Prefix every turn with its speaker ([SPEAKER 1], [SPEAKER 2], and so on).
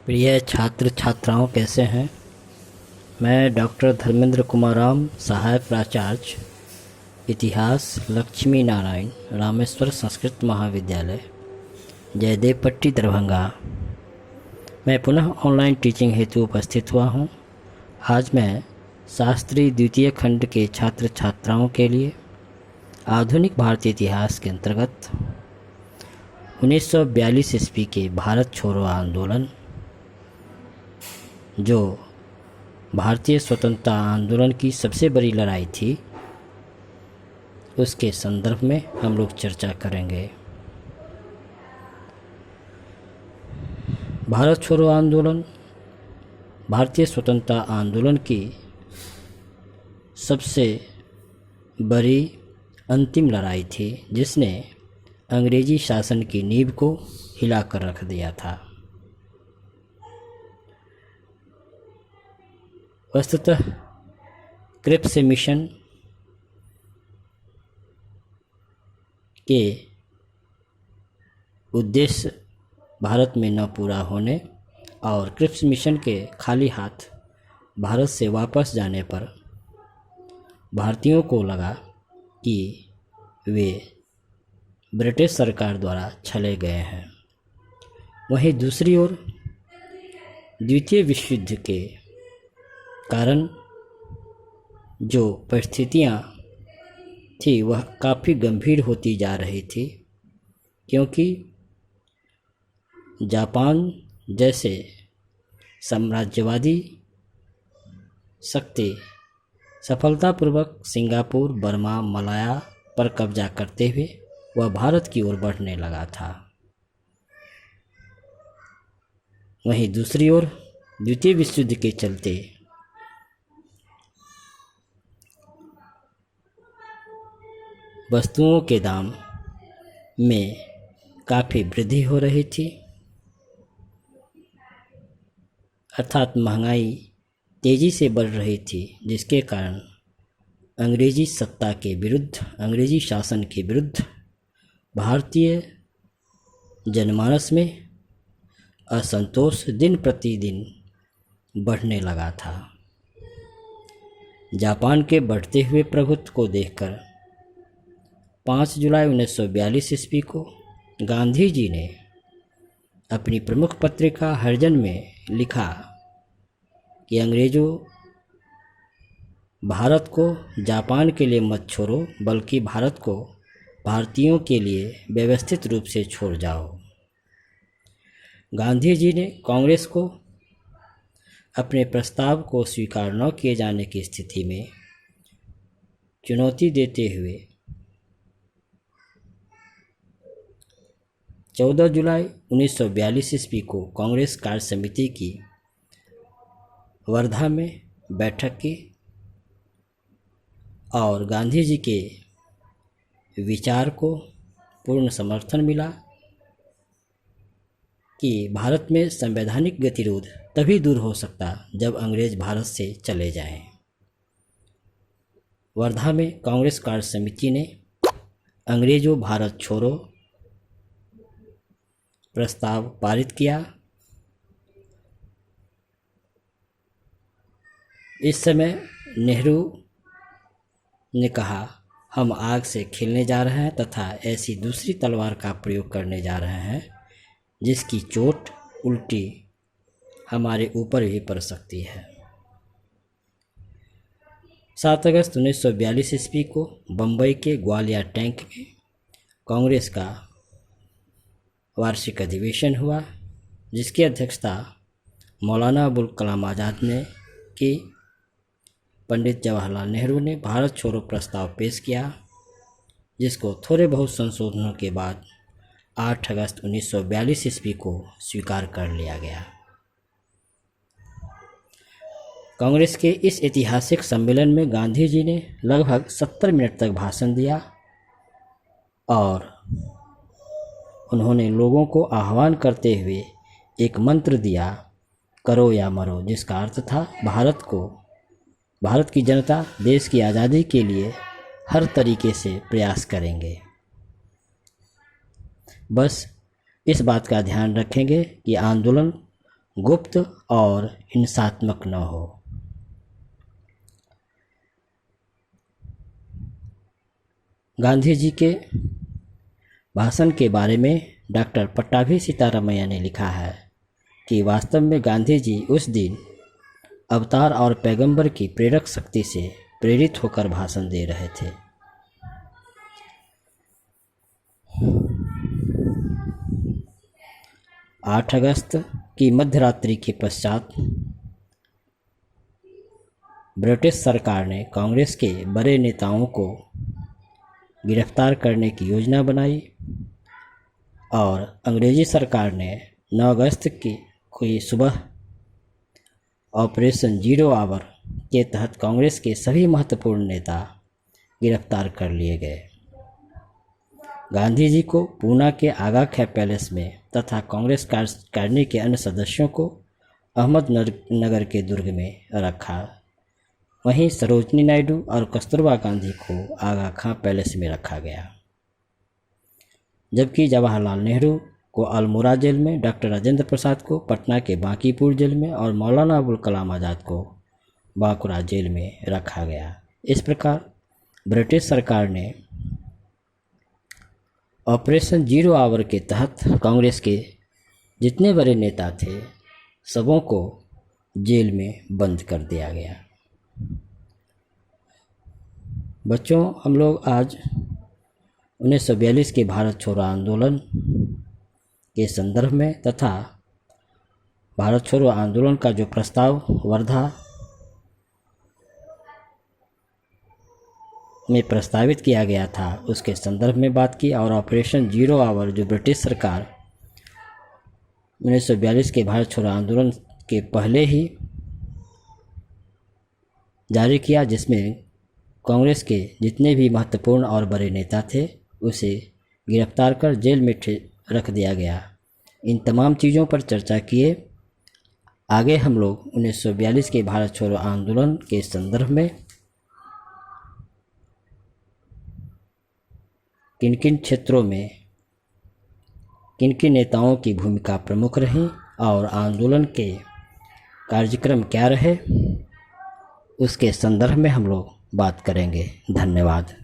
[SPEAKER 1] प्रिय छात्र छात्राओं, कैसे हैं? मैं डॉक्टर धर्मेंद्र कुमार राम, सहायक प्राचार्य इतिहास, लक्ष्मी नारायण रामेश्वर संस्कृत महाविद्यालय, जयदेव पट्टी, दरभंगा। मैं पुनः ऑनलाइन टीचिंग हेतु उपस्थित हुआ हूँ। आज मैं शास्त्री द्वितीय खंड के छात्र छात्राओं के लिए आधुनिक भारतीय इतिहास के अंतर्गत 1942 ईस्वी के भारत छोड़ो आंदोलन, जो भारतीय स्वतंत्रता आंदोलन की सबसे बड़ी लड़ाई थी, उसके संदर्भ में हम लोग चर्चा करेंगे। भारत छोड़ो आंदोलन भारतीय स्वतंत्रता आंदोलन की सबसे बड़ी अंतिम लड़ाई थी, जिसने अंग्रेजी शासन की नींव को हिलाकर रख दिया था। वस्तुतः क्रिप्स मिशन के उद्देश्य भारत में न पूरा होने और क्रिप्स मिशन के खाली हाथ भारत से वापस जाने पर भारतीयों को लगा कि वे ब्रिटिश सरकार द्वारा छले गए हैं। वहीं दूसरी ओर द्वितीय विश्व युद्ध के कारण जो परिस्थितियां थी वह काफ़ी गंभीर होती जा रही थी, क्योंकि जापान जैसे साम्राज्यवादी शक्ति सफलतापूर्वक सिंगापुर, बर्मा, मलाया पर कब्जा करते हुए वह भारत की ओर बढ़ने लगा था। वहीं दूसरी ओर द्वितीय विश्व युद्ध के चलते वस्तुओं के दाम में काफ़ी वृद्धि हो रही थी, अर्थात महंगाई तेज़ी से बढ़ रही थी, जिसके कारण अंग्रेजी सत्ता के विरुद्ध, अंग्रेजी शासन के विरुद्ध भारतीय जनमानस में असंतोष दिन प्रतिदिन बढ़ने लगा था। जापान के बढ़ते हुए प्रभुत्व को देखकर 5 जुलाई 1942 ईस्वी को गांधी जी ने अपनी प्रमुख पत्रिका हरिजन में लिखा कि अंग्रेज़ों भारत को जापान के लिए मत छोड़ो, बल्कि भारत को भारतीयों के लिए व्यवस्थित रूप से छोड़ जाओ। गांधी जी ने कांग्रेस को अपने प्रस्ताव को स्वीकार न किए जाने की स्थिति में चुनौती देते हुए 14 जुलाई 1942 ईस्वी को कांग्रेस कार्य समिति की वर्धा में बैठक की और गांधी जी के विचार को पूर्ण समर्थन मिला कि भारत में संवैधानिक गतिरोध तभी दूर हो सकता जब अंग्रेज भारत से चले जाएं। वर्धा में कांग्रेस कार्य समिति ने अंग्रेजों भारत छोड़ो प्रस्ताव पारित किया। इस समय नेहरू ने कहा, हम आग से खेलने जा रहे हैं तथा ऐसी दूसरी तलवार का प्रयोग करने जा रहे हैं जिसकी चोट उल्टी हमारे ऊपर भी पड़ सकती है। 7 अगस्त 1942 ईस्वी को बम्बई के ग्वालियर टैंक में कांग्रेस का वार्षिक अधिवेशन हुआ, जिसकी अध्यक्षता मौलाना अबुल कलाम आज़ाद ने की। पंडित जवाहरलाल नेहरू ने भारत छोड़ो प्रस्ताव पेश किया, जिसको थोड़े बहुत संशोधनों के बाद 8 अगस्त 1942 ईस्वी को स्वीकार कर लिया गया। कांग्रेस के इस ऐतिहासिक सम्मेलन में गांधी जी ने लगभग 70 मिनट तक भाषण दिया और उन्होंने लोगों को आह्वान करते हुए एक मंत्र दिया, करो या मरो, जिसका अर्थ था भारत की जनता देश की आज़ादी के लिए हर तरीके से प्रयास करेंगे। बस इस बात का ध्यान रखेंगे कि आंदोलन गुप्त और हिंसात्मक न हो। गांधी जी के भाषण के बारे में डॉक्टर पट्टाभी सीतारामैया ने लिखा है कि वास्तव में गांधी जी उस दिन अवतार और पैगंबर की प्रेरक शक्ति से प्रेरित होकर भाषण दे रहे थे। आठ अगस्त की मध्यरात्रि के पश्चात ब्रिटिश सरकार ने कांग्रेस के बड़े नेताओं को गिरफ्तार करने की योजना बनाई और अंग्रेजी सरकार ने 9 अगस्त की सुबह ऑपरेशन जीरो आवर के तहत कांग्रेस के सभी महत्वपूर्ण नेता गिरफ्तार कर लिए गए। गांधी जी को पूना के आगा खैर पैलेस में तथा कांग्रेस कार्यकारिणी के अन्य सदस्यों को अहमदनगर के दुर्ग में रखा। वहीं सरोजनी नायडू और कस्तूरबा गांधी को आगा खां पैलेस में रखा गया, जबकि जवाहरलाल नेहरू को अल्मोड़ा जेल में, डॉक्टर राजेंद्र प्रसाद को पटना के बांकीपुर जेल में और मौलाना अबुल कलाम आज़ाद को बांकुड़ा जेल में रखा गया। इस प्रकार ब्रिटिश सरकार ने ऑपरेशन जीरो आवर के तहत कांग्रेस के जितने बड़े नेता थे सबों को जेल में बंद कर दिया गया। बच्चों, हम लोग आज 1942 के भारत छोड़ो आंदोलन के संदर्भ में तथा भारत छोड़ो आंदोलन का जो प्रस्ताव वर्धा में प्रस्तावित किया गया था उसके संदर्भ में बात की और ऑपरेशन जीरो आवर जो ब्रिटिश सरकार 1942 के भारत छोड़ो आंदोलन के पहले ही जारी किया, जिसमें कांग्रेस के जितने भी महत्वपूर्ण और बड़े नेता थे उसे गिरफ्तार कर जेल में रख दिया गया। इन तमाम चीज़ों पर चर्चा किए आगे हम लोग 1942 के भारत छोड़ो आंदोलन के संदर्भ में किन किन क्षेत्रों में किन किन नेताओं की भूमिका प्रमुख रही और आंदोलन के कार्यक्रम क्या रहे उसके संदर्भ में हम लोग बात करेंगे। धन्यवाद।